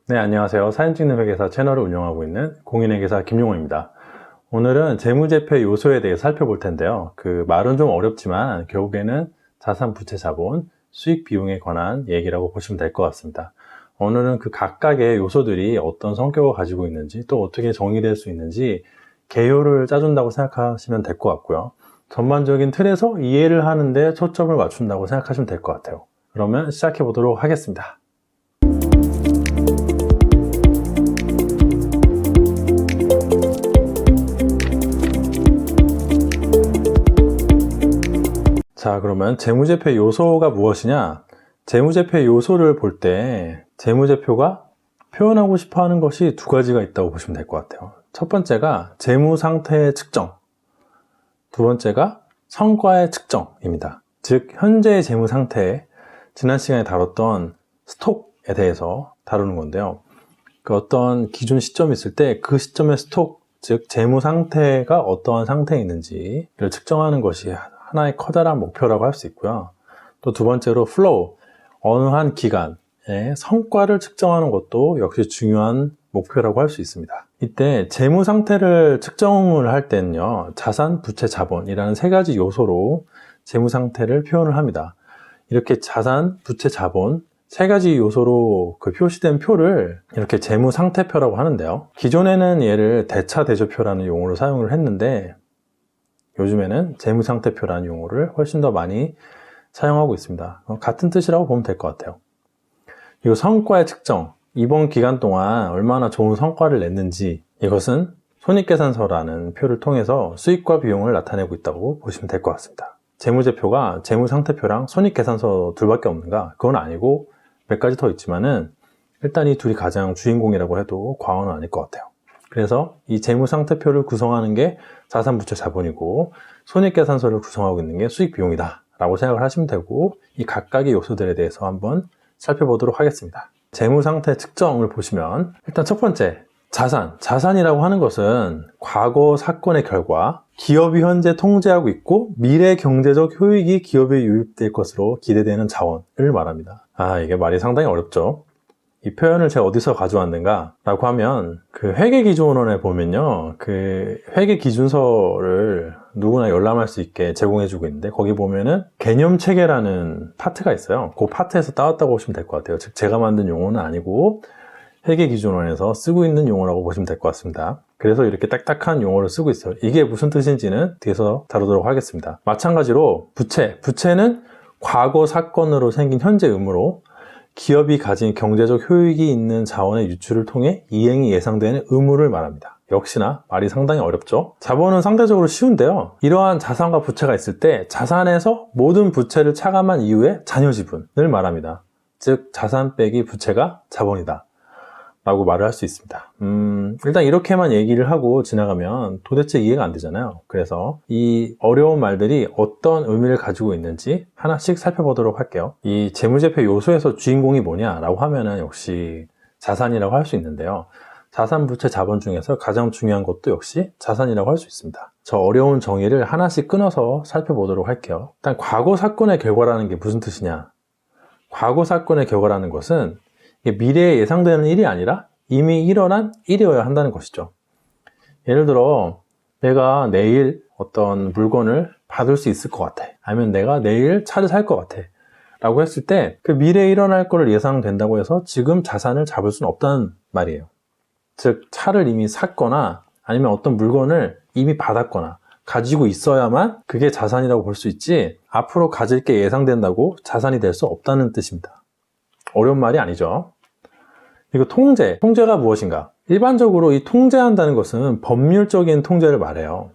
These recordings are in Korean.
네, 안녕하세요. 사진 찍는 회계사 채널을 운영하고 있는 공인회계사 김용호입니다. 오늘은 재무제표 요소에 대해 살펴볼 텐데요. 그 말은 좀 어렵지만 결국에는 자산, 부채, 자본, 수익, 비용에 관한 얘기라고 보시면 될 것 같습니다. 오늘은 그 각각의 요소들이 어떤 성격을 가지고 있는지 또 어떻게 정의될 수 있는지 개요를 짜준다고 생각하시면 될 것 같고요. 전반적인 틀에서 이해를 하는데 초점을 맞춘다고 생각하시면 될 것 같아요. 그러면 시작해 보도록 하겠습니다. 자, 그러면 재무제표 요소가 무엇이냐? 재무제표 요소를 볼 때 재무제표가 표현하고 싶어 하는 것이 두 가지가 있다고 보시면 될 것 같아요. 첫 번째가 재무상태의 측정, 두 번째가 성과의 측정입니다. 즉, 현재의 재무상태, 지난 시간에 다뤘던 스톡에 대해서 다루는 건데요. 그 어떤 기준 시점이 있을 때 그 시점의 스톡, 즉 재무상태가 어떠한 상태에 있는지를 측정하는 것이 하나의 커다란 목표라고 할 수 있고요. 또 두 번째로 플로우, 어느 한 기간의 성과를 측정하는 것도 역시 중요한 목표라고 할 수 있습니다. 이때 재무 상태를 측정을 할 때는요, 자산, 부채, 자본이라는 세 가지 요소로 재무 상태를 표현을 합니다. 이렇게 자산, 부채, 자본 세 가지 요소로 그 표시된 표를 이렇게 재무 상태표라고 하는데요. 기존에는 얘를 대차대조표라는 용어로 사용을 했는데 요즘에는 재무상태표라는 용어를 훨씬 더 많이 사용하고 있습니다. 같은 뜻이라고 보면 될 것 같아요. 그리고 성과의 측정, 이번 기간 동안 얼마나 좋은 성과를 냈는지, 이것은 손익계산서라는 표를 통해서 수익과 비용을 나타내고 있다고 보시면 될 것 같습니다. 재무제표가 재무상태표랑 손익계산서 둘밖에 없는가? 그건 아니고 몇 가지 더 있지만은 일단 이 둘이 가장 주인공이라고 해도 과언은 아닐 것 같아요. 그래서 이 재무상태표를 구성하는 게 자산, 부채, 자본이고 손익계산서를 구성하고 있는 게 수익, 비용이다 라고 생각을 하시면 되고, 이 각각의 요소들에 대해서 한번 살펴보도록 하겠습니다. 재무상태 측정을 보시면 일단 첫 번째, 자산이라고 하는 것은 과거 사건의 결과, 기업이 현재 통제하고 있고 미래 경제적 효익이 기업에 유입될 것으로 기대되는 자원을 말합니다. 이게 말이 상당히 어렵죠. 이 표현을 제가 어디서 가져왔는가 라고 하면, 그 회계기준원에 보면요, 그 회계기준서를 누구나 열람할 수 있게 제공해주고 있는데, 거기 보면은 개념체계라는 파트가 있어요. 그 파트에서 따왔다고 보시면 될 것 같아요. 즉 제가 만든 용어는 아니고 회계기준원에서 쓰고 있는 용어라고 보시면 될 것 같습니다. 그래서 이렇게 딱딱한 용어를 쓰고 있어요. 이게 무슨 뜻인지는 뒤에서 다루도록 하겠습니다. 마찬가지로 부채는 과거 사건으로 생긴 현재 의무로 기업이 가진 경제적 효익이 있는 자원의 유출을 통해 이행이 예상되는 의무를 말합니다. 역시나 말이 상당히 어렵죠. 자본은 상대적으로 쉬운데요, 이러한 자산과 부채가 있을 때 자산에서 모든 부채를 차감한 이후에 잔여 지분을 말합니다. 즉 자산 빼기 부채가 자본이다 라고 말을 할 수 있습니다. 일단 이렇게만 얘기를 하고 지나가면 도대체 이해가 안 되잖아요. 그래서 이 어려운 말들이 어떤 의미를 가지고 있는지 하나씩 살펴보도록 할게요. 이 재무제표 요소에서 주인공이 뭐냐라고 하면은 역시 자산이라고 할 수 있는데요. 자산, 부채, 자본 중에서 가장 중요한 것도 역시 자산이라고 할 수 있습니다. 저 어려운 정의를 하나씩 끊어서 살펴보도록 할게요. 일단 과거 사건의 결과라는 게 무슨 뜻이냐? 과거 사건의 결과라는 것은 미래에 예상되는 일이 아니라 이미 일어난 일이어야 한다는 것이죠. 예를 들어 내가 내일 어떤 물건을 받을 수 있을 것 같아, 아니면 내가 내일 차를 살 것 같아 라고 했을 때 그 미래에 일어날 거를 예상된다고 해서 지금 자산을 잡을 수는 없다는 말이에요. 즉 차를 이미 샀거나 아니면 어떤 물건을 이미 받았거나 가지고 있어야만 그게 자산이라고 볼 수 있지, 앞으로 가질 게 예상된다고 자산이 될 수 없다는 뜻입니다. 어려운 말이 아니죠. 그리고 통제가 무엇인가? 일반적으로 이 통제한다는 것은 법률적인 통제를 말해요.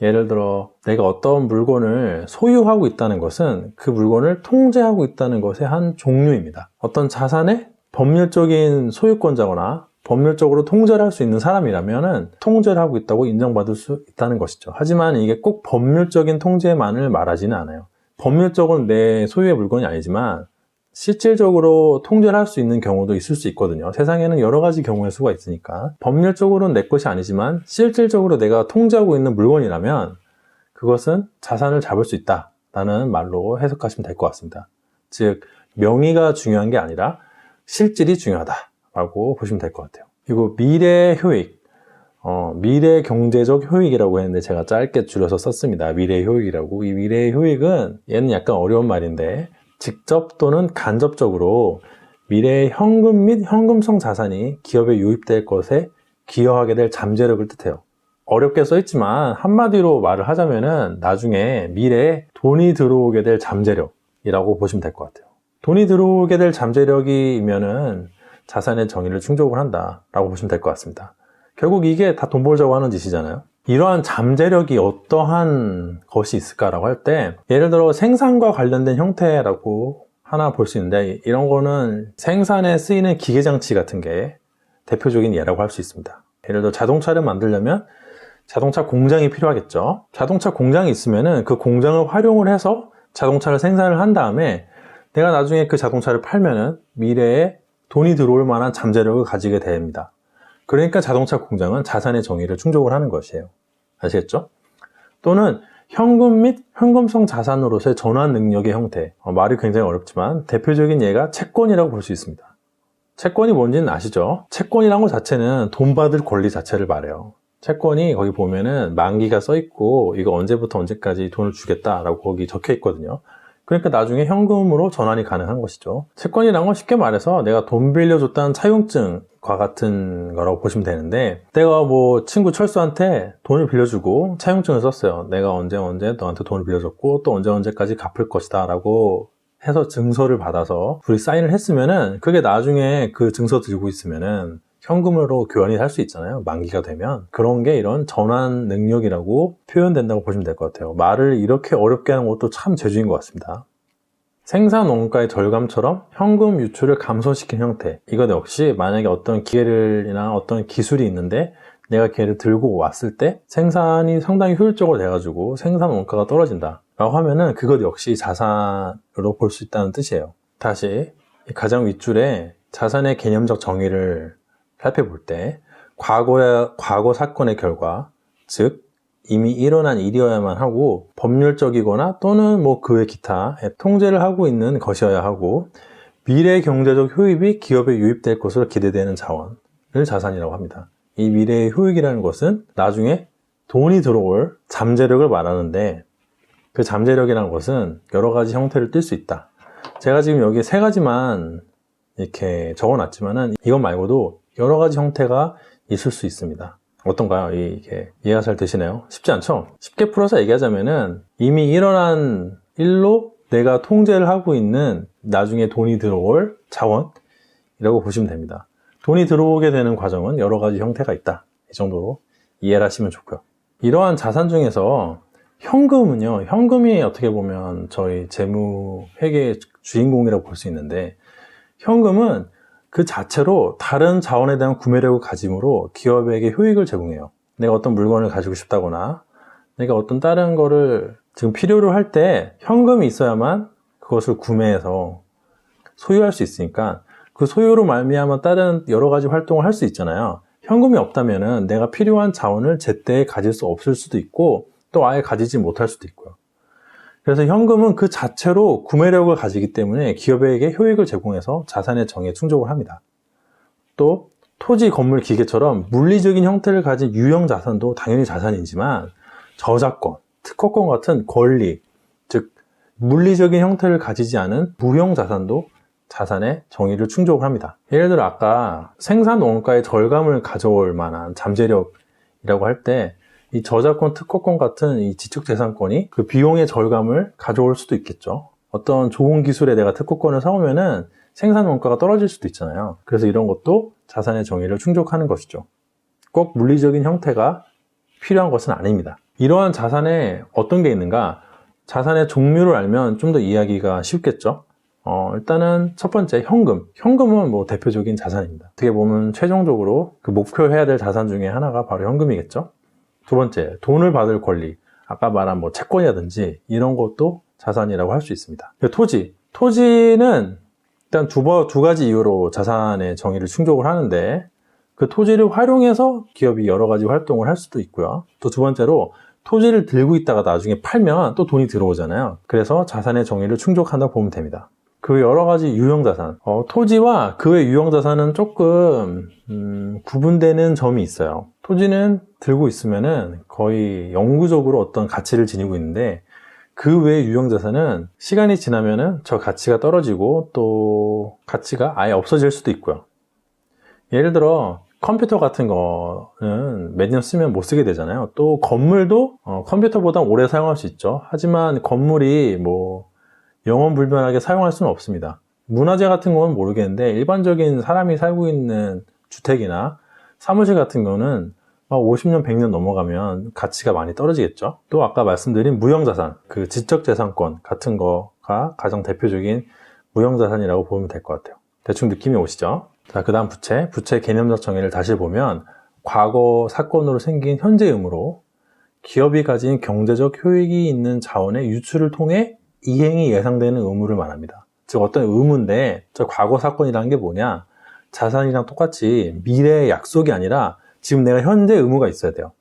예를 들어 내가 어떤 물건을 소유하고 있다는 것은 그 물건을 통제하고 있다는 것의 한 종류입니다. 어떤 자산의 법률적인 소유권자거나 법률적으로 통제를 할 수 있는 사람이라면 통제를 하고 있다고 인정받을 수 있다는 것이죠. 하지만 이게 꼭 법률적인 통제만을 말하지는 않아요. 법률적으로는 내 소유의 물건이 아니지만 실질적으로 통제를 할 수 있는 경우도 있을 수 있거든요. 세상에는 여러 가지 경우의 수가 있으니까 법률적으로는 내 것이 아니지만 실질적으로 내가 통제하고 있는 물건이라면 그것은 자산을 잡을 수 있다라는 말로 해석하시면 될 것 같습니다. 즉 명의가 중요한 게 아니라 실질이 중요하다 라고 보시면 될 것 같아요. 그리고 미래 효익, 미래 경제적 효익이라고 했는데 제가 짧게 줄여서 썼습니다. 미래 효익이라고. 이 미래 효익은 얘는 약간 어려운 말인데 직접 또는 간접적으로 미래의 현금 및 현금성 자산이 기업에 유입될 것에 기여하게 될 잠재력을 뜻해요. 어렵게 써있지만 한마디로 말을 하자면은 나중에 미래에 돈이 들어오게 될 잠재력이라고 보시면 될 것 같아요. 돈이 들어오게 될 잠재력이면은 자산의 정의를 충족을 한다라고 보시면 될 것 같습니다. 결국 이게 다 돈 벌자고 하는 짓이잖아요. 이러한 잠재력이 어떠한 것이 있을까라고 할 때 예를 들어 생산과 관련된 형태라고 하나 볼 수 있는데 이런 거는 생산에 쓰이는 기계장치 같은 게 대표적인 예라고 할 수 있습니다. 예를 들어 자동차를 만들려면 자동차 공장이 필요하겠죠. 자동차 공장이 있으면은 그 공장을 활용을 해서 자동차를 생산을 한 다음에 내가 나중에 그 자동차를 팔면은 미래에 돈이 들어올 만한 잠재력을 가지게 됩니다. 그러니까 자동차 공장은 자산의 정의를 충족을 하는 것이에요. 아시겠죠? 또는 현금 및 현금성 자산으로서의 전환 능력의 형태. 말이 굉장히 어렵지만 대표적인 예가 채권이라고 볼 수 있습니다. 채권이 뭔지는 아시죠? 채권이란 것 자체는 돈 받을 권리 자체를 말해요. 채권이 거기 보면은 만기가 써 있고 이거 언제부터 언제까지 돈을 주겠다라고 거기 적혀 있거든요. 그러니까 나중에 현금으로 전환이 가능한 것이죠. 채권이란 건 쉽게 말해서 내가 돈 빌려줬다는 차용증과 같은 거라고 보시면 되는데 내가 뭐 친구 철수한테 돈을 빌려주고 차용증을 썼어요. 내가 언제 너한테 돈을 빌려줬고 또 언제까지 갚을 것이다 라고 해서 증서를 받아서 둘이 사인을 했으면은 그게 나중에 그 증서 들고 있으면은 현금으로 교환이 할 수 있잖아요. 만기가 되면. 그런 게 이런 전환 능력이라고 표현된다고 보시면 될 것 같아요. 말을 이렇게 어렵게 하는 것도 참 재주인 것 같습니다. 생산 원가의 절감처럼 현금 유출을 감소시킨 형태. 이것 역시 만약에 어떤 기계를이나 어떤 기술이 있는데 내가 걔를 들고 왔을 때 생산이 상당히 효율적으로 돼가지고 생산 원가가 떨어진다 라고 하면은 그것 역시 자산으로 볼 수 있다는 뜻이에요. 다시 가장 윗줄에 자산의 개념적 정의를 살펴볼 때 과거 사건의 결과, 즉 이미 일어난 일이어야만 하고 법률적이거나 또는 뭐 그 외 기타에 통제를 하고 있는 것이어야 하고 미래 경제적 효익이 기업에 유입될 것으로 기대되는 자원을 자산이라고 합니다. 이 미래의 효익이라는 것은 나중에 돈이 들어올 잠재력을 말하는데 그 잠재력이라는 것은 여러 가지 형태를 띌 수 있다. 제가 지금 여기 세 가지만 이렇게 적어놨지만은 이것 말고도 여러 가지 형태가 있을 수 있습니다. 어떤가요? 이게 이해가 잘 되시나요? 쉽지 않죠? 쉽게 풀어서 얘기하자면은 이미 일어난 일로 내가 통제를 하고 있는 나중에 돈이 들어올 자원이라고 보시면 됩니다. 돈이 들어오게 되는 과정은 여러 가지 형태가 있다. 이 정도로 이해를 하시면 좋고요. 이러한 자산 중에서 현금은요, 현금이 어떻게 보면 저희 재무 회계의 주인공이라고 볼 수 있는데 현금은 그 자체로 다른 자원에 대한 구매력을 가짐으로 기업에게 효익을 제공해요. 내가 어떤 물건을 가지고 싶다거나 내가 어떤 다른 거를 지금 필요로 할 때 현금이 있어야만 그것을 구매해서 소유할 수 있으니까 그 소유로 말미암아 다른 여러 가지 활동을 할 수 있잖아요. 현금이 없다면은 내가 필요한 자원을 제때에 가질 수 없을 수도 있고 또 아예 가지지 못할 수도 있고요. 그래서 현금은 그 자체로 구매력을 가지기 때문에 기업에게 효익을 제공해서 자산의 정의에 충족을 합니다. 또 토지, 건물, 기계처럼 물리적인 형태를 가진 유형 자산도 당연히 자산이지만 저작권, 특허권 같은 권리, 즉 물리적인 형태를 가지지 않은 무형 자산도 자산의 정의를 충족을 합니다. 예를 들어 아까 생산 원가의 절감을 가져올 만한 잠재력이라고 할 때 이 저작권, 특허권 같은 이 지적재산권이 그 비용의 절감을 가져올 수도 있겠죠. 어떤 좋은 기술에 내가 특허권을 사오면은 생산 원가가 떨어질 수도 있잖아요. 그래서 이런 것도 자산의 정의를 충족하는 것이죠. 꼭 물리적인 형태가 필요한 것은 아닙니다. 이러한 자산에 어떤 게 있는가? 자산의 종류를 알면 좀 더 이해하기가 쉽겠죠. 일단은 첫 번째 현금. 현금은 뭐 대표적인 자산입니다. 어떻게 보면 최종적으로 그 목표해야 될 자산 중에 하나가 바로 현금이겠죠. 두 번째, 돈을 받을 권리. 아까 말한 뭐 채권이라든지 이런 것도 자산이라고 할 수 있습니다. 토지. 토지는 일단 두 가지 이유로 자산의 정의를 충족을 하는데 그 토지를 활용해서 기업이 여러 가지 활동을 할 수도 있고요. 또 두 번째로 토지를 들고 있다가 나중에 팔면 또 돈이 들어오잖아요. 그래서 자산의 정의를 충족한다고 보면 됩니다. 그 여러 가지 유형자산, 토지와 그 외 유형자산은 조금 구분되는 점이 있어요. 토지는 들고 있으면은 거의 영구적으로 어떤 가치를 지니고 있는데, 그 외 유형자산은 시간이 지나면은 저 가치가 떨어지고 또 가치가 아예 없어질 수도 있고요. 예를 들어 컴퓨터 같은 거는 몇 년 쓰면 못 쓰게 되잖아요. 또 건물도 컴퓨터보다 오래 사용할 수 있죠. 하지만 건물이 뭐 영원불변하게 사용할 수는 없습니다. 문화재 같은 건 모르겠는데 일반적인 사람이 살고 있는 주택이나 사무실 같은 거는 50년, 100년 넘어가면 가치가 많이 떨어지겠죠. 또 아까 말씀드린 무형자산, 그 지적재산권 같은 거가 가장 대표적인 무형자산이라고 보면 될 것 같아요. 대충 느낌이 오시죠? 자, 그 다음 부채 개념적 정의를 다시 보면 과거 사건으로 생긴 현재 의무로 기업이 가진 경제적 효익이 있는 자원의 유출을 통해 이행이 예상되는 의무를 말합니다. 즉 어떤 의무인데 저 과거 사건이라는 게 뭐냐? 자산이랑 똑같이 미래의 약속이 아니라 지금 내가 현재 의무가 있어야 돼요.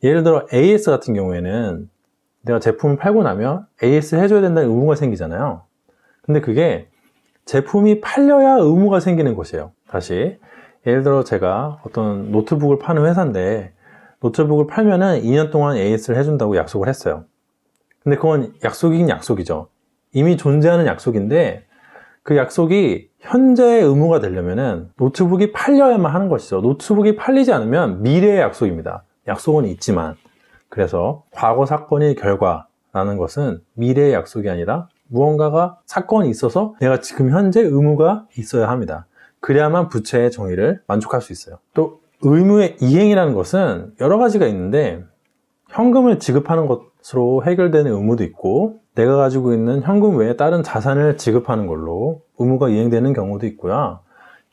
예를 들어 AS 같은 경우에는 내가 제품을 팔고 나면 AS 해줘야 된다는 의무가 생기잖아요. 근데 그게 제품이 팔려야 의무가 생기는 것이에요. 다시 예를 들어 제가 어떤 노트북을 파는 회사인데 노트북을 팔면은 2년 동안 AS를 해준다고 약속을 했어요. 근데 그건 약속이긴 약속이죠. 이미 존재하는 약속인데 그 약속이 현재의 의무가 되려면은 노트북이 팔려야만 하는 것이죠. 노트북이 팔리지 않으면 미래의 약속입니다. 약속은 있지만. 그래서 과거 사건의 결과라는 것은 미래의 약속이 아니라 무언가가 사건이 있어서 내가 지금 현재 의무가 있어야 합니다. 그래야만 부채의 정의를 만족할 수 있어요. 또 의무의 이행이라는 것은 여러 가지가 있는데 현금을 지급하는 것으로 해결되는 의무도 있고 내가 가지고 있는 현금 외에 다른 자산을 지급하는 걸로 의무가 이행되는 경우도 있고요.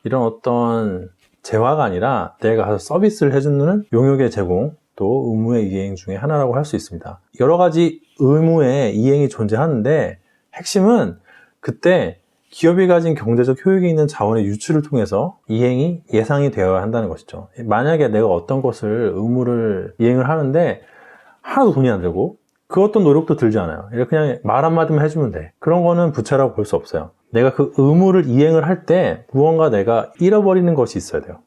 이런 어떤 재화가 아니라 내가 가서 서비스를 해주는 용역의 제공 또 의무의 이행 중에 하나라고 할 수 있습니다. 여러 가지 의무의 이행이 존재하는데 핵심은 그때 기업이 가진 경제적 효익이 있는 자원의 유출을 통해서 이행이 예상이 되어야 한다는 것이죠. 만약에 내가 어떤 것을 의무를 이행을 하는데 하나도 돈이 안 들고 그 어떤 노력도 들지 않아요. 그냥 말 한마디만 해주면 돼. 그런 거는 부채라고 볼 수 없어요. 내가 그 의무를 이행을 할 때 무언가 내가 잃어버리는 것이 있어야 돼요.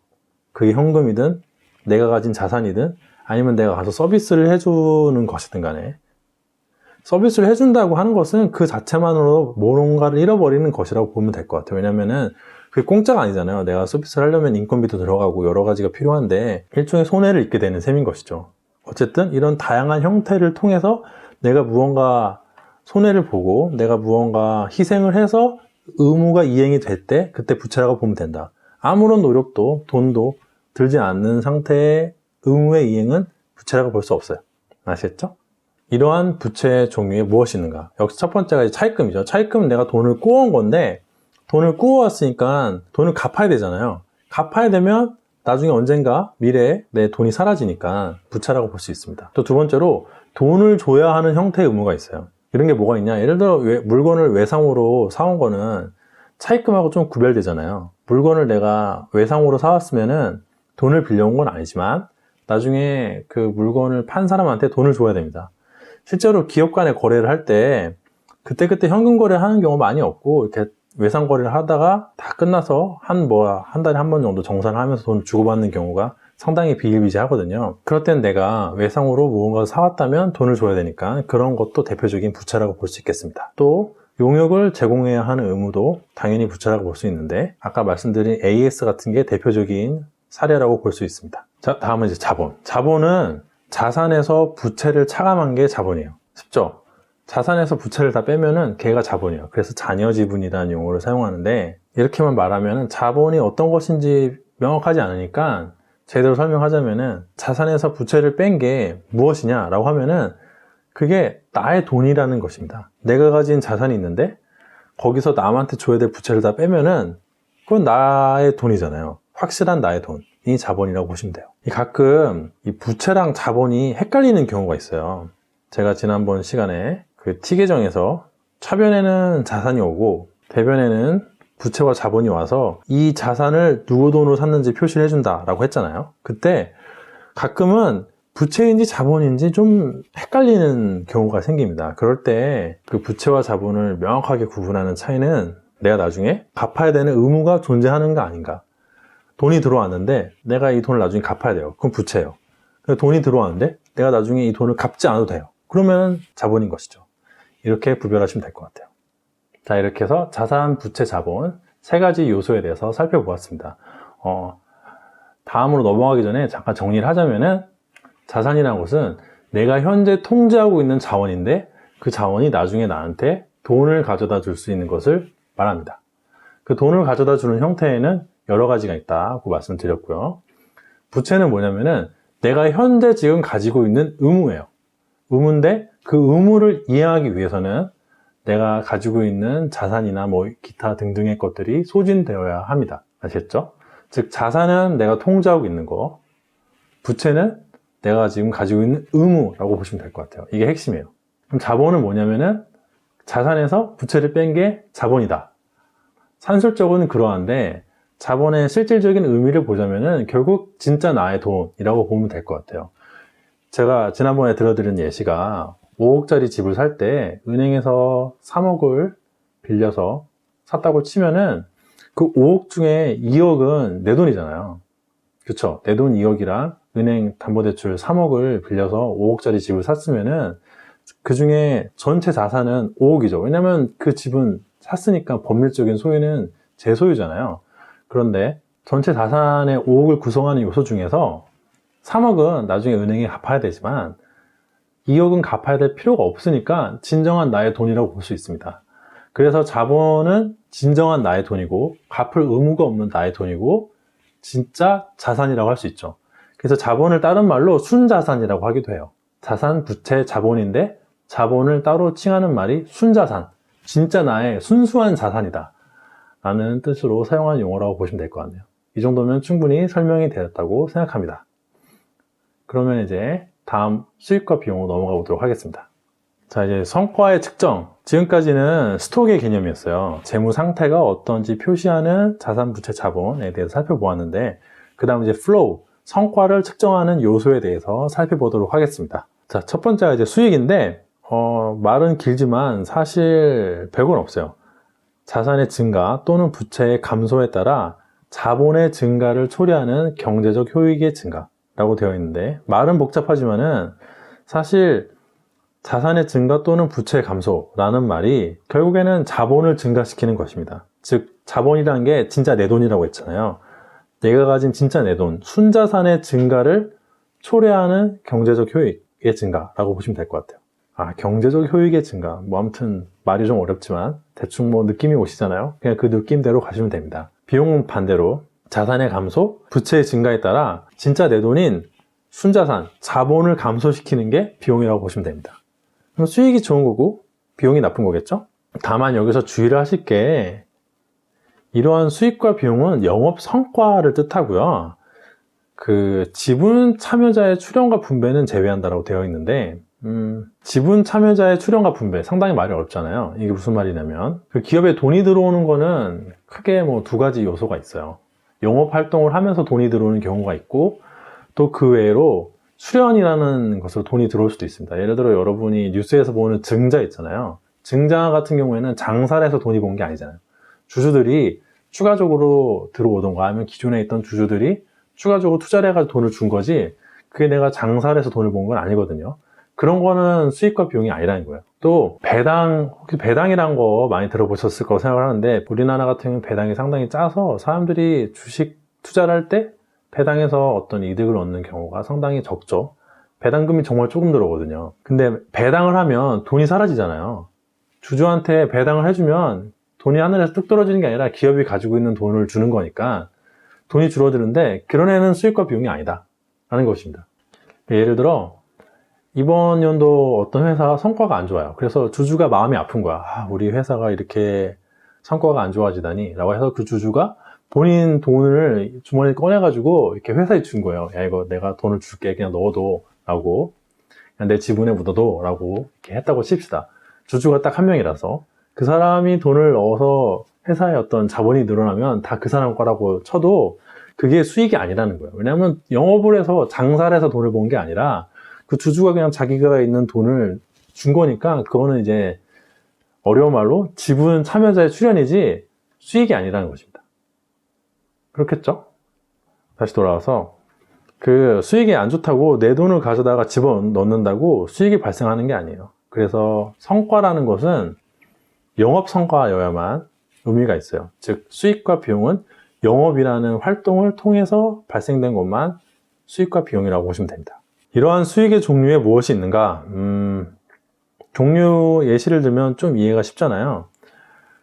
그게 현금이든 내가 가진 자산이든 아니면 내가 가서 서비스를 해주는 것이든 간에 서비스를 해준다고 하는 것은 그 자체만으로 뭔가를 잃어버리는 것이라고 보면 될 것 같아요. 왜냐면은 그게 공짜가 아니잖아요. 내가 서비스를 하려면 인건비도 들어가고 여러 가지가 필요한데 일종의 손해를 입게 되는 셈인 것이죠. 어쨌든 이런 다양한 형태를 통해서 내가 무언가 손해를 보고 내가 무언가 희생을 해서 의무가 이행이 될 때 그때 부채라고 보면 된다. 아무런 노력도 돈도 들지 않는 상태의 의무의 이행은 부채라고 볼 수 없어요. 아시겠죠? 이러한 부채의 종류에 무엇이 있는가? 역시 첫 번째가 차입금이죠. 차입금은 내가 돈을 꾸어온 건데 돈을 꾸어왔으니까 돈을 갚아야 되잖아요. 갚아야 되면 나중에 언젠가 미래에 내 돈이 사라지니까 부채라고 볼 수 있습니다. 또 두 번째로 돈을 줘야 하는 형태의 의무가 있어요. 이런 게 뭐가 있냐? 예를 들어 물건을 외상으로 사온 거는 차입금하고 좀 구별되잖아요. 물건을 내가 외상으로 사왔으면은 돈을 빌려온 건 아니지만 나중에 그 물건을 판 사람한테 돈을 줘야 됩니다. 실제로 기업 간의 거래를 할 때 그때그때 현금 거래를 하는 경우 많이 없고 이렇게 외상 거래를 하다가 다 끝나서 한 달에 한 번 정도 정산을 하면서 돈을 주고받는 경우가 상당히 비일비재하거든요. 그럴 땐 내가 외상으로 무언가를 사왔다면 돈을 줘야 되니까 그런 것도 대표적인 부채라고 볼 수 있겠습니다. 또 용역을 제공해야 하는 의무도 당연히 부채라고 볼 수 있는데 아까 말씀드린 AS 같은 게 대표적인 사례라고 볼 수 있습니다. 자, 다음은 이제 자본. 자본은 자산에서 부채를 차감한 게 자본이에요. 쉽죠? 자산에서 부채를 다 빼면은 걔가 자본이에요. 그래서 잔여지분이라는 용어를 사용하는데 이렇게만 말하면은 자본이 어떤 것인지 명확하지 않으니까 제대로 설명하자면은 자산에서 부채를 뺀 게 무엇이냐라고 하면은 그게 나의 돈이라는 것입니다. 내가 가진 자산이 있는데 거기서 남한테 줘야 될 부채를 다 빼면은 그건 나의 돈이잖아요. 확실한 나의 돈이 자본이라고 보시면 돼요. 가끔 이 부채랑 자본이 헷갈리는 경우가 있어요. 제가 지난번 시간에 그 T계정에서 차변에는 자산이 오고 대변에는 부채와 자본이 와서 이 자산을 누구 돈으로 샀는지 표시를 해준다 라고 했잖아요. 그때 가끔은 부채인지 자본인지 좀 헷갈리는 경우가 생깁니다. 그럴 때 그 부채와 자본을 명확하게 구분하는 차이는 내가 나중에 갚아야 되는 의무가 존재하는 거 아닌가. 돈이 들어왔는데 내가 이 돈을 나중에 갚아야 돼요. 그럼 부채예요. 돈이 들어왔는데 내가 나중에 이 돈을 갚지 않아도 돼요. 그러면 자본인 것이죠. 이렇게 구별하시면 될 것 같아요. 자, 이렇게 해서 자산, 부채, 자본 세 가지 요소에 대해서 살펴보았습니다. 다음으로 넘어가기 전에 잠깐 정리를 하자면은 자산이라는 것은 내가 현재 통제하고 있는 자원인데 그 자원이 나중에 나한테 돈을 가져다 줄 수 있는 것을 말합니다. 그 돈을 가져다 주는 형태에는 여러 가지가 있다고 말씀드렸고요. 부채는 뭐냐면은 내가 현재 지금 가지고 있는 의무예요. 의무인데 그 의무를 이해하기 위해서는 내가 가지고 있는 자산이나 뭐 기타 등등의 것들이 소진되어야 합니다. 아시겠죠? 즉 자산은 내가 통제하고 있는 거, 부채는 내가 지금 가지고 있는 의무라고 보시면 될 것 같아요. 이게 핵심이에요. 그럼 자본은 뭐냐면은 자산에서 부채를 뺀 게 자본이다. 산술적으로는 그러한데 자본의 실질적인 의미를 보자면은 결국 진짜 나의 돈이라고 보면 될 것 같아요. 제가 지난번에 들어드린 예시가 5억짜리 집을 살 때 은행에서 3억을 빌려서 샀다고 치면은 그 5억 중에 2억은 내 돈이잖아요. 그쵸? 내 돈 2억이랑 은행 담보대출 3억을 빌려서 5억짜리 집을 샀으면은 그 중에 전체 자산은 5억이죠. 왜냐면 그 집은 샀으니까 법률적인 소유는 제 소유잖아요. 그런데 전체 자산의 5억을 구성하는 요소 중에서 3억은 나중에 은행에 갚아야 되지만 2억은 갚아야 될 필요가 없으니까 진정한 나의 돈이라고 볼 수 있습니다. 그래서 자본은 진정한 나의 돈이고 갚을 의무가 없는 나의 돈이고 진짜 자산이라고 할 수 있죠. 그래서 자본을 다른 말로 순자산이라고 하기도 해요. 자산, 부채, 자본인데 자본을 따로 칭하는 말이 순자산, 진짜 나의 순수한 자산이다 라는 뜻으로 사용하는 용어라고 보시면 될 것 같네요. 이 정도면 충분히 설명이 되었다고 생각합니다. 그러면 이제 다음 수익과 비용으로 넘어가 보도록 하겠습니다. 자, 이제 성과의 측정. 지금까지는 스톡의 개념이었어요. 재무 상태가 어떤지 표시하는 자산, 부채, 자본에 대해서 살펴보았는데 그 다음 이제 플로우, 성과를 측정하는 요소에 대해서 살펴보도록 하겠습니다. 자, 첫 번째가 이제 수익인데 말은 길지만 사실 별건 없어요. 자산의 증가 또는 부채의 감소에 따라 자본의 증가를 초래하는 경제적 효익의 증가라고 되어 있는데 말은 복잡하지만은 사실 자산의 증가 또는 부채의 감소라는 말이 결국에는 자본을 증가시키는 것입니다. 즉 자본이라는 게 진짜 내 돈이라고 했잖아요. 내가 가진 진짜 내 돈, 순자산의 증가를 초래하는 경제적 효익의 증가라고 보시면 될 것 같아요. 경제적 효익의 증가. 뭐 아무튼 말이 좀 어렵지만 대충 뭐 느낌이 오시잖아요. 그냥 그 느낌대로 가시면 됩니다. 비용은 반대로 자산의 감소, 부채의 증가에 따라 진짜 내 돈인 순자산, 자본을 감소시키는 게 비용이라고 보시면 됩니다. 그럼 수익이 좋은 거고 비용이 나쁜 거겠죠? 다만 여기서 주의를 하실 게 이러한 수익과 비용은 영업 성과를 뜻하고요. 그 지분 참여자의 출연과 분배는 제외한다라고 되어 있는데 지분 참여자의 출연과 분배 상당히 말이 어렵잖아요. 이게 무슨 말이냐면 그 기업에 돈이 들어오는 거는 크게 뭐 두 가지 요소가 있어요. 영업 활동을 하면서 돈이 들어오는 경우가 있고 또 그 외로 수련이라는 것으로 돈이 들어올 수도 있습니다. 예를 들어 여러분이 뉴스에서 보는 증자 있잖아요. 증자 같은 경우에는 장사를 해서 돈이 번 게 아니잖아요. 주주들이 추가적으로 들어오던가 아니면 기존에 있던 주주들이 추가적으로 투자를 해가지고 돈을 준 거지 그게 내가 장사를 해서 돈을 번 건 아니거든요. 그런 거는 수익과 비용이 아니라는 거예요. 또 배당, 혹시 배당이란 거 많이 들어보셨을 거라고 생각을 하는데 우리나라 같은 경우는 배당이 상당히 짜서 사람들이 주식 투자를 할 때 배당에서 어떤 이득을 얻는 경우가 상당히 적죠. 배당금이 정말 조금 들어오거든요. 근데 배당을 하면 돈이 사라지잖아요. 주주한테 배당을 해주면 돈이 하늘에서 뚝 떨어지는 게 아니라 기업이 가지고 있는 돈을 주는 거니까 돈이 줄어드는데 그런 애는 수익과 비용이 아니다 라는 것입니다. 예를 들어 이번 연도 어떤 회사가 성과가 안 좋아요. 그래서 주주가 마음이 아픈 거야. 우리 회사가 이렇게 성과가 안 좋아지다니 라고 해서 그 주주가 본인 돈을 주머니에 꺼내가지고 이렇게 회사에 준 거예요. 야, 이거 내가 돈을 줄게. 그냥 넣어둬. 라고. 그냥 내 지분에 묻어둬. 라고 이렇게 했다고 칩시다. 주주가 딱 한 명이라서. 그 사람이 돈을 넣어서 회사에 어떤 자본이 늘어나면 다 그 사람 거라고 쳐도 그게 수익이 아니라는 거예요. 왜냐하면 영업을 해서 장사를 해서 돈을 번 게 아니라 그 주주가 그냥 자기가 있는 돈을 준 거니까 그거는 이제 어려운 말로 지분 참여자의 출연이지 수익이 아니라는 것입니다. 그렇겠죠? 다시 돌아와서 그 수익이 안 좋다고 내 돈을 가져다가 집어넣는다고 수익이 발생하는 게 아니에요. 그래서 성과라는 것은 영업 성과여야만 의미가 있어요. 즉 수익과 비용은 영업이라는 활동을 통해서 발생된 것만 수익과 비용이라고 보시면 됩니다. 이러한 수익의 종류에 무엇이 있는가? 종류 예시를 들면 좀 이해가 쉽잖아요.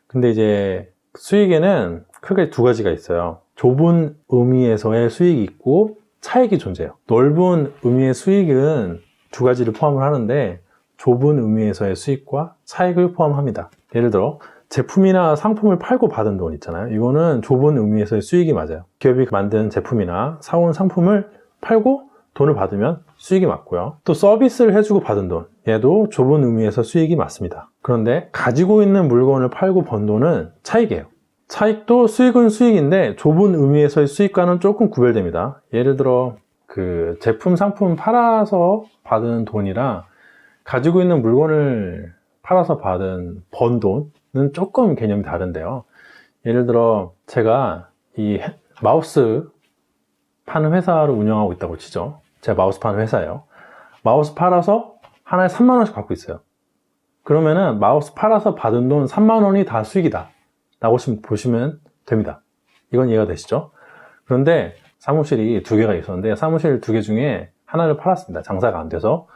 근데 이제 수익에는 크게 두 가지가 있어요. 좁은 의미에서의 수익이 있고 차익이 존재해요. 넓은 의미의 수익은 두 가지를 포함을 하는데 좁은 의미에서의 수익과 차익을 포함합니다. 예를 들어 제품이나 상품을 팔고 받은 돈 있잖아요. 이거는 좁은 의미에서의 수익이 맞아요. 기업이 만든 제품이나 사온 상품을 팔고 돈을 받으면 수익이 맞고요. 또 서비스를 해주고 받은 돈, 얘도 좁은 의미에서 수익이 맞습니다. 그런데 가지고 있는 물건을 팔고 번 돈은 차익이에요. 차익도 수익은 수익인데 좁은 의미에서의 수익과는 조금 구별됩니다. 예를 들어 그 제품, 상품 팔아서 받은 돈이랑 가지고 있는 물건을 팔아서 번 돈은 조금 개념이 다른데요. 예를 들어 제가 이 마우스 파는 회사를 운영하고 있다고 치죠. 제가 마우스 파는 회사예요. 마우스 팔아서 하나에 3만 원씩 받고 있어요. 그러면은 마우스 팔아서 받은 돈 3만 원이 다 수익이다 라고 보시면 됩니다. 이건 이해가 되시죠? 그런데 사무실이 두 개가 있었는데 사무실 두 개 중에 하나를 팔았습니다. 장사가 안 돼서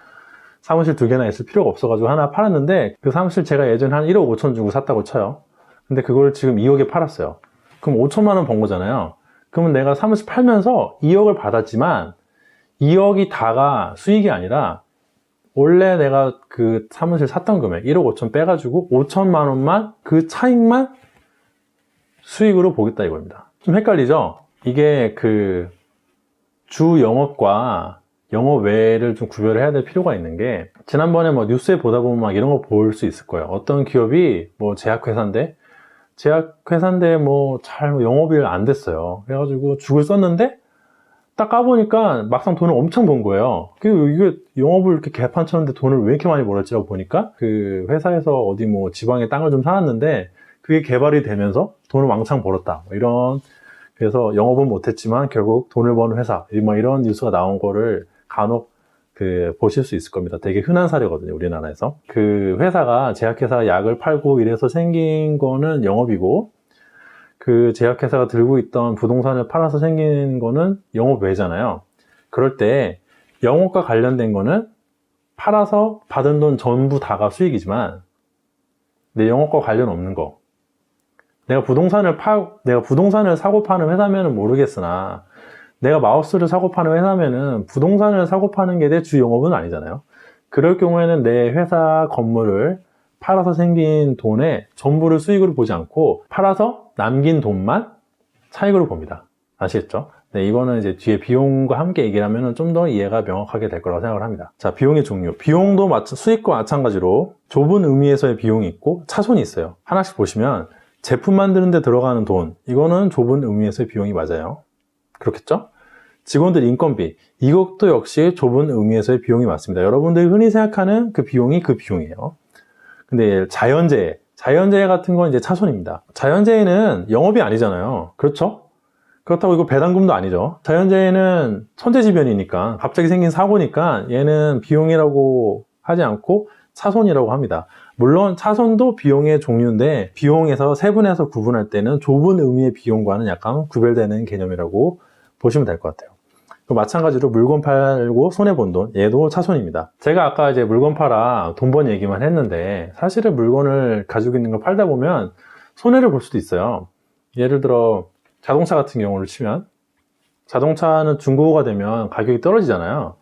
사무실 두 개나 있을 필요가 없어가지고 하나 팔았는데 그 사무실 제가 예전에 한 1억 5천 주고 샀다고 쳐요. 근데 그걸 지금 2억에 팔았어요. 그럼 5천만 원 번 거잖아요. 그러면 내가 사무실 팔면서 2억을 받았지만 2억이 다가 수익이 아니라 원래 내가 그 사무실 샀던 금액 1억 5천 빼가지고 5천만 원만 그 차익만 수익으로 보겠다 이겁니다. 좀 헷갈리죠? 이게 그 주 영업과 영업 외를 좀 구별을 해야 될 필요가 있는 게 지난번에 뭐 뉴스에 보다 보면 막 이런 거 볼 수 있을 거예요. 어떤 기업이 뭐 제약회사인데 뭐 잘 영업이 안 됐어요. 그래가지고 죽을 썼는데 딱 까보니까 막상 돈을 엄청 번 거예요. 이게 영업을 이렇게 개판 쳤는데 돈을 왜 이렇게 많이 벌었지라고 보니까 그 회사에서 어디 뭐 지방에 땅을 좀 사놨는데 그게 개발이 되면서 돈을 왕창 벌었다. 뭐 이런 그래서 영업은 못했지만 결국 돈을 버는 회사 뭐 이런 뉴스가 나온 거를 간혹 보실 수 있을 겁니다. 되게 흔한 사례거든요, 우리나라에서. 그 회사가 제약회사가 약을 팔고 이래서 생긴 거는 영업이고, 그 제약회사가 들고 있던 부동산을 팔아서 생긴 거는 영업 외잖아요. 그럴 때 영업과 관련된 거는 팔아서 받은 돈 전부 다가 수익이지만, 내 영업과 관련 없는 거. 내가 부동산을 사고 파는 회사면은 모르겠으나, 내가 마우스를 사고 파는 회사면은 부동산을 사고 파는 게 내 주 영업은 아니잖아요. 그럴 경우에는 내 회사 건물을 팔아서 생긴 돈의 전부를 수익으로 보지 않고 팔아서 남긴 돈만 차익으로 봅니다. 아시겠죠? 네, 이거는 이제 뒤에 비용과 함께 얘기를 하면 좀 더 이해가 명확하게 될 거라고 생각을 합니다. 자, 비용의 종류. 비용도 수익과 마찬가지로 좁은 의미에서의 비용이 있고 차손이 있어요. 하나씩 보시면 제품 만드는 데 들어가는 돈, 이거는 좁은 의미에서의 비용이 맞아요. 그렇겠죠? 직원들 인건비, 이것도 역시 좁은 의미에서의 비용이 맞습니다. 여러분들이 흔히 생각하는 그 비용이 그 비용이에요. 근데 자연재해 같은 건 이제 차손입니다. 자연재해는 영업이 아니잖아요. 그렇죠? 그렇다고 이거 배당금도 아니죠. 자연재해는 천재지변이니까 갑자기 생긴 사고니까 얘는 비용이라고 하지 않고 차손이라고 합니다. 물론 차손도 비용의 종류인데 비용에서 세분해서 구분할 때는 좁은 의미의 비용과는 약간 구별되는 개념이라고 보시면 될 것 같아요. 마찬가지로 물건 팔고 손해본 돈, 얘도 차손입니다. 제가 아까 이제 물건 팔아 돈 번 얘기만 했는데 사실은 물건을 가지고 있는 걸 팔다 보면 손해를 볼 수도 있어요. 예를 들어 자동차 같은 경우를 치면 자동차는 중고가 되면 가격이 떨어지잖아요.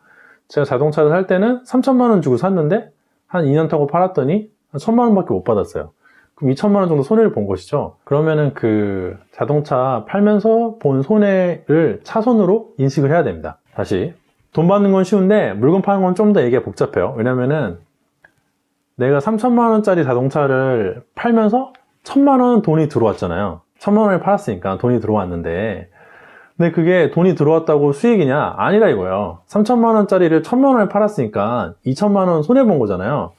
제가 자동차를 살 때는 3천만 원 주고 샀는데 한 2년 타고 팔았더니 한 1,000만 원밖에 못 받았어요. 그럼 2천만 원 정도 손해를 본 것이죠. 그러면은 그 자동차 팔면서 본 손해를 차손으로 인식을 해야 됩니다. 다시 돈 받는 건 쉬운데 물건 파는 건 좀 더 얘기가 복잡해요. 왜냐면은 내가 3천만 원짜리 자동차를 팔면서 1,000만 원 돈이 들어왔잖아요. 1,000만 원을 팔았으니까 돈이 들어왔는데 근데 그게 돈이 들어왔다고 수익이냐? 아니라 이거예요. 3천만 원짜리를 1,000만 원을 팔았으니까 2천만 원 손해 본 거잖아요.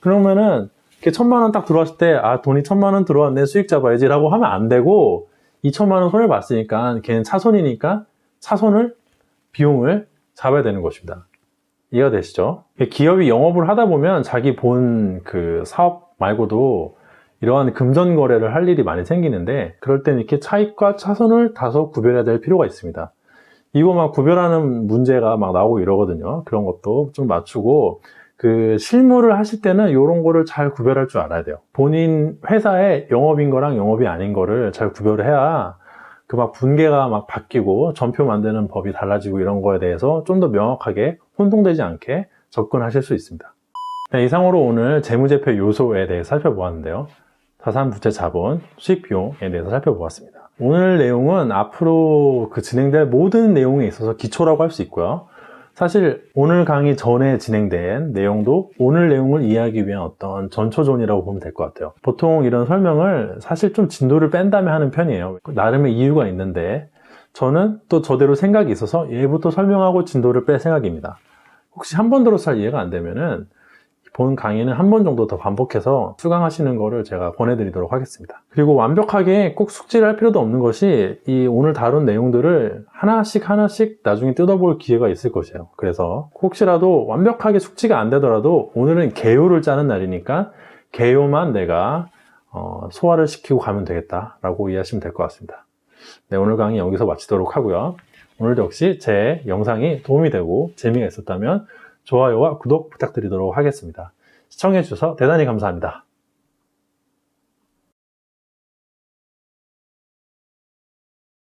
그러면은 이렇게 1,000만 원 딱 들어왔을 때, 아, 돈이 1,000만 원 들어왔네, 수익 잡아야지 라고 하면 안 되고, 2,000만 원 손을 봤으니까 걔는 차손이니까 차손을, 비용을 잡아야 되는 것입니다. 이해가 되시죠? 기업이 영업을 하다 보면 자기 본 그 사업 말고도 이러한 금전 거래를 할 일이 많이 생기는데, 그럴 때는 이렇게 차익과 차손을 다소 구별해야 될 필요가 있습니다. 이거 막 구별하는 문제가 막 나오고 이러거든요. 그런 것도 좀 맞추고, 그 실무를 하실 때는 이런 거를 잘 구별할 줄 알아야 돼요. 본인 회사의 영업인 거랑 영업이 아닌 거를 잘 구별을 해야 그 막 분계가 막 바뀌고 전표 만드는 법이 달라지고 이런 거에 대해서 좀 더 명확하게 혼동되지 않게 접근하실 수 있습니다. 네, 이상으로 오늘 재무제표 요소에 대해 살펴보았는데요. 자산부채 자본, 수익 비용에 대해서 살펴보았습니다. 오늘 내용은 앞으로 그 진행될 모든 내용에 있어서 기초라고 할 수 있고요. 사실 오늘 강의 전에 진행된 내용도 오늘 내용을 이해하기 위한 어떤 전초전이라고 보면 될 것 같아요. 보통 이런 설명을 사실 좀 진도를 뺀 다음에 하는 편이에요. 나름의 이유가 있는데 저는 또 저대로 생각이 있어서 얘부터 설명하고 진도를 뺄 생각입니다. 혹시 한 번 들어서 잘 이해가 안 되면은 본 강의는 한 번 정도 더 반복해서 수강하시는 거를 제가 권해드리도록 하겠습니다. 그리고 완벽하게 꼭 숙지를 할 필요도 없는 것이 이 오늘 다룬 내용들을 하나씩 나중에 뜯어볼 기회가 있을 것이에요. 그래서 혹시라도 완벽하게 숙지가 안 되더라도 오늘은 개요를 짜는 날이니까 개요만 내가 소화를 시키고 가면 되겠다라고 이해하시면 될 것 같습니다. 네, 오늘 강의 여기서 마치도록 하고요. 오늘도 역시 제 영상이 도움이 되고 재미가 있었다면 좋아요와 구독 부탁드리도록 하겠습니다. 시청해주셔서 대단히 감사합니다.